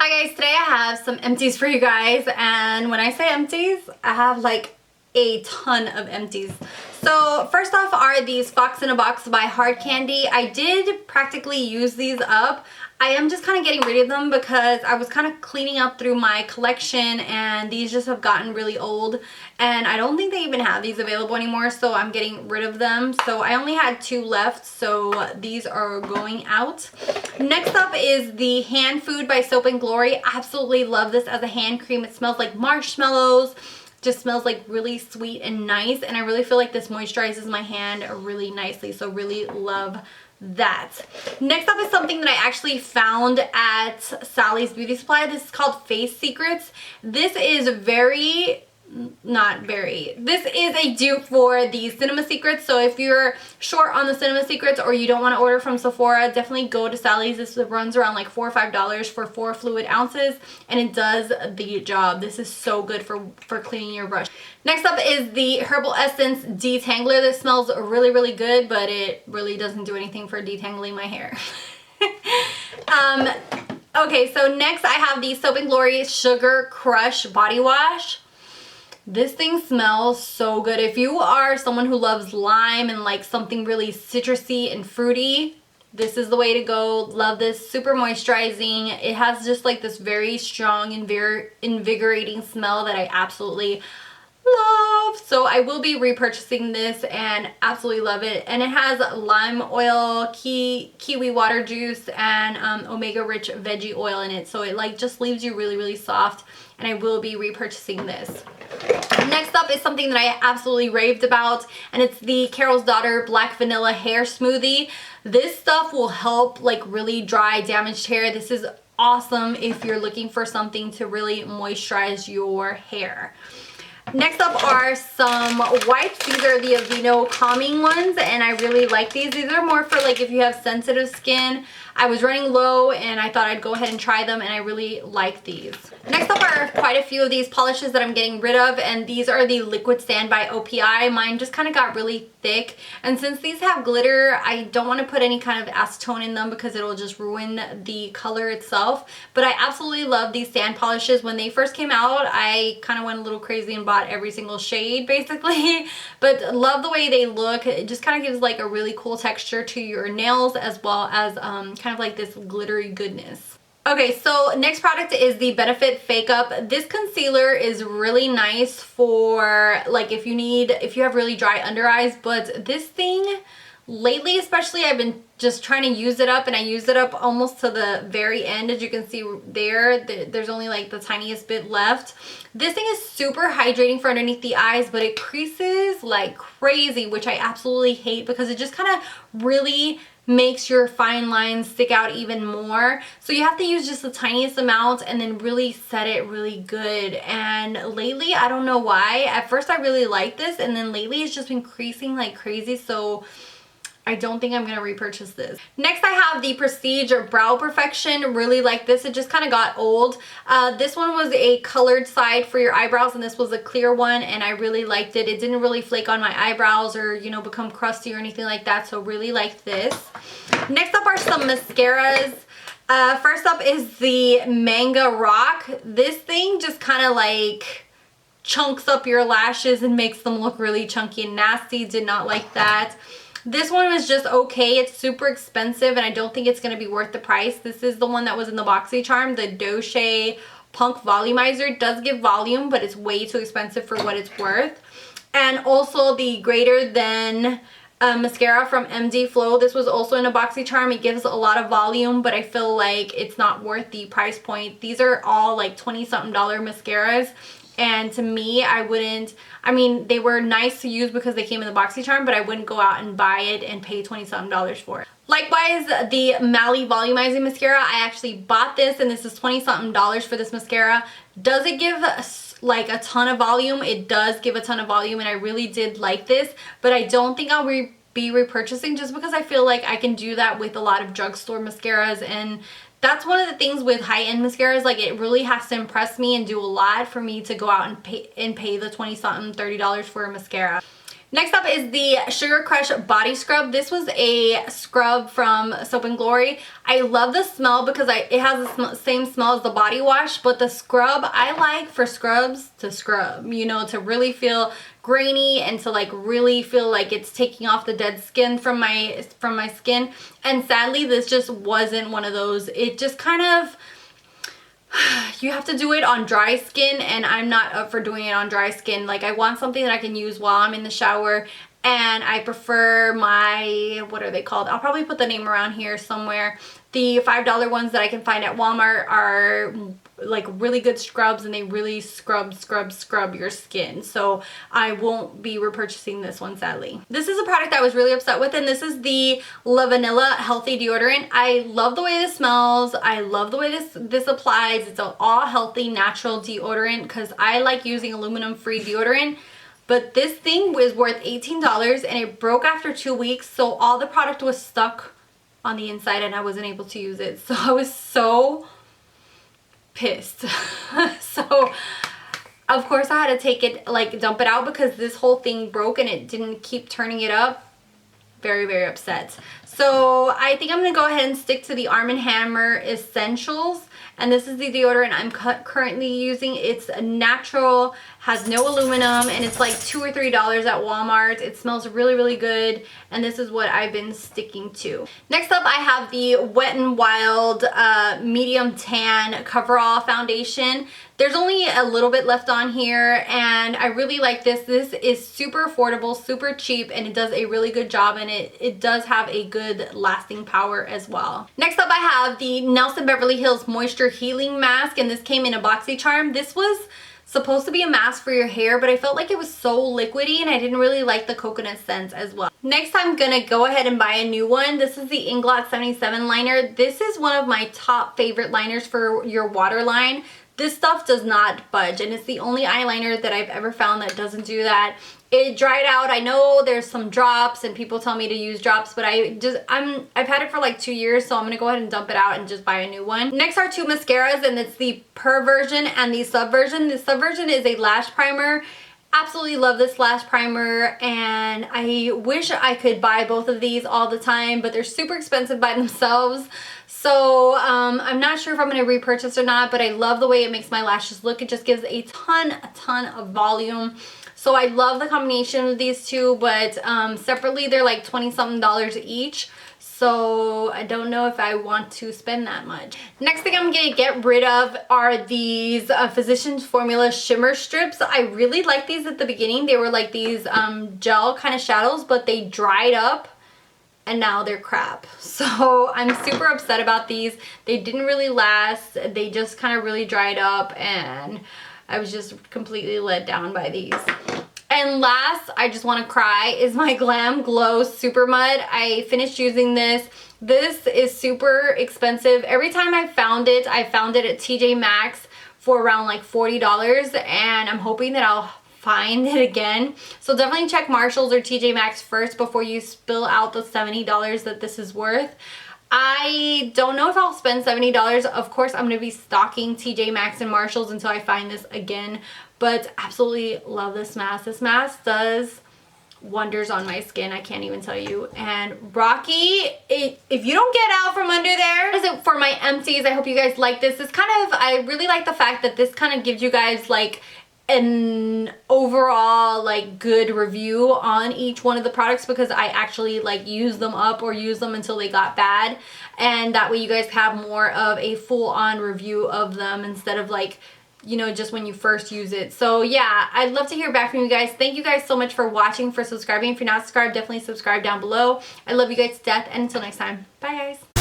Hi guys, today I have some empties for you guys, and when I say empties, I have like a ton of empties. So first off are these Fox in a Box by Hard Candy. I did practically use these up. I am just kind of getting rid of them because I was kind of cleaning up through my collection and these just have gotten really old and I don't think they even have these available anymore, so I'm getting rid of them. So I only had 2 left, so these are going out. Next up is the Hand Food by Soap and Glory. Absolutely love this as a hand cream. It smells like marshmallows. Just smells like really sweet and nice, and I really feel like this moisturizes my hand really nicely, so really love that. Next up is something that I actually found at Sally's Beauty Supply. This is called Face Secrets. This is this is a dupe for the Cinema Secrets. So if you're short on the Cinema Secrets or you don't want to order from Sephora, definitely go to Sally's. This runs around like $4 or $5 for 4 fluid ounces and it does the job. This is so good for cleaning your brush. Next up is the Herbal Essence Detangler. This smells really good, but it really doesn't do anything for detangling my hair. Okay, so next I have the Soap and Glory Sugar Crush Body Wash. This thing smells so good. If you are someone who loves lime and like something really citrusy and fruity, this is the way to go. Love this. Super moisturizing. It has just like this very strong and very invigorating smell that I absolutely love. So I will be repurchasing this and absolutely love it. And it has lime oil, kiwi water juice, and omega rich veggie oil in it. So it like just leaves you really soft, and I will be repurchasing this. Next up is something that I absolutely raved about, and it's the Carol's Daughter Black Vanilla Hair Smoothie. This stuff will help like really dry damaged hair. This is awesome if you're looking for something to really moisturize your hair. Next up are some wipes. These are the Aveeno calming ones, and I really like these. These are more for like if you have sensitive skin. I was running low and I thought I'd go ahead and try them, and I really like these. Next up are quite a few of these polishes that I'm getting rid of, and these are the Liquid Sand by OPI. Mine just kind of got really thick, and since these have glitter, I don't want to put any kind of acetone in them because it'll just ruin the color itself. But I absolutely love these sand polishes. When they first came out, I kind of went a little crazy and bought every single shade basically, but love the way they look. It just kind of gives like a really cool texture to your nails, as well as kind of like this glittery goodness. Okay, so next product is the Benefit Fake Up. This concealer is really nice for like if you have really dry under eyes, but this thing lately especially I've been just trying to use it up, and I used it up almost to the very end. As you can see there's only like the tiniest bit left. This thing is super hydrating for underneath the eyes, but it creases like crazy, which I absolutely hate because it just kind of really makes your fine lines stick out even more. So you have to use just the tiniest amount and then really set it really good. And lately, I don't know why, at first I really liked this, and then lately it's just been creasing like crazy, so I don't think I'm going to repurchase this. Next I have the Prestige Brow Perfection. Really like this. It just kind of got old. This one was a colored side for your eyebrows, and this was a clear one, and I really liked it. It didn't really flake on my eyebrows or, you know, become crusty or anything like that, so really liked this. Next up are some mascaras. First up is the Manga Rock. This thing just kind of like chunks up your lashes and makes them look really chunky and nasty. Did not like that. This one was just okay. It's super expensive, and I don't think it's going to be worth the price. This is the one that was in the BoxyCharm, the Doche Punk Volumizer. It does give volume, but it's way too expensive for what it's worth. And also the Greater Than mascara from MD Flow. This was also in a BoxyCharm. It gives a lot of volume, but I feel like it's not worth the price point. These are all like $20-something mascaras. And to me, I mean, they were nice to use because they came in the BoxyCharm, but I wouldn't go out and buy it and pay $20-something for it. Likewise, the Mally Volumizing Mascara, I actually bought this, and this is $20-something for this mascara. Does it give like a ton of volume? It does give a ton of volume, and I really did like this, but I don't think I'll be repurchasing just because I feel like I can do that with a lot of drugstore mascaras, and that's one of the things with high-end mascaras. Like, it really has to impress me and do a lot for me to go out and pay the $20-something, $30 for a mascara. Next up is the Sugar Crush Body Scrub. This was a scrub from Soap & Glory. I love the smell because it has the same smell as the body wash, but the scrub I like for scrubs to scrub, you know, to really feel grainy and to like really feel like it's taking off the dead skin from my skin. And sadly, this just wasn't one of those. It just kind of, you have to do it on dry skin, and I'm not up for doing it on dry skin. Like, I want something that I can use while I'm in the shower, and I prefer my, what are they called? I'll probably put the name around here somewhere. The $5 ones that I can find at Walmart are like really good scrubs, and they really scrub your skin. So I won't be repurchasing this one, sadly. This is a product I was really upset with, and this is the La Vanilla Healthy Deodorant. I love the way this smells. I love the way this applies. It's an all healthy, natural deodorant because I like using aluminum-free deodorant. But this thing was worth $18 and it broke after 2 weeks. So all the product was stuck on the inside and I wasn't able to use it. So I was so pissed. So of course I had to take it, like dump it out because this whole thing broke and it didn't keep turning it up. Very, very upset. So I think I'm going to go ahead and stick to the Arm & Hammer Essentials. And this is the deodorant I'm currently using. It's natural, has no aluminum, and it's like $2 or $3 at Walmart. It smells really, really good, and this is what I've been sticking to. Next up, I have the Wet n Wild Medium Tan Coverall Foundation. There's only a little bit left on here, and I really like this. This is super affordable, super cheap, and it does a really good job, and it does have a good lasting power as well. Next up, I have the Nelson Beverly Hills Moisture Healing Mask, and this came in a BoxyCharm. This was supposed to be a mask for your hair, but I felt like it was so liquidy and I didn't really like the coconut scent as well. Next, I'm gonna go ahead and buy a new one. This is the Inglot 77 liner. This is one of my top favorite liners for your waterline. This stuff does not budge, and it's the only eyeliner that I've ever found that doesn't do that. It dried out. I know there's some drops and people tell me to use drops, but I've had it for like 2 years, so I'm gonna go ahead and dump it out and just buy a new one. Next are two mascaras, and it's the Per version and the Sub version. The Sub version is a lash primer. Absolutely love this lash primer, and I wish I could buy both of these all the time, but they're super expensive by themselves. So I'm not sure if I'm going to repurchase or not, but I love the way it makes my lashes look. It just gives a ton of volume. So I love the combination of these two, but separately they're like $20-something each. So I don't know if I want to spend that much. Next thing I'm going to get rid of are these Physicians Formula Shimmer Strips. I really liked these at the beginning. They were like these gel kind of shadows, but they dried up and now they're crap. So I'm super upset about these. They didn't really last. They just kind of really dried up, and I was just completely let down by these. And last, I just want to cry, is my Glam Glow Super Mud. I finished using this. This is super expensive. Every time I found it at TJ Maxx for around like $40, and I'm hoping that I'll find it again. So definitely check Marshalls or TJ Maxx first before you spill out the $70 that this is worth. I don't know if I'll spend $70. Of course, I'm going to be stocking TJ Maxx and Marshalls until I find this again. But absolutely love this mask. This mask does wonders on my skin. I can't even tell you. And Rocky, if you don't get out from under there, this is it for my empties. I hope you guys like this. I really like the fact that this kind of gives you guys like an overall like good review on each one of the products, because I actually like use them up or use them until they got bad, and that way you guys have more of a full-on review of them instead of like, you know, just when you first use it. So yeah, I'd love to hear back from you guys. Thank you guys so much for watching, for subscribing. If you're not subscribed, definitely subscribe down below. I love you guys to death, and until next time, bye guys.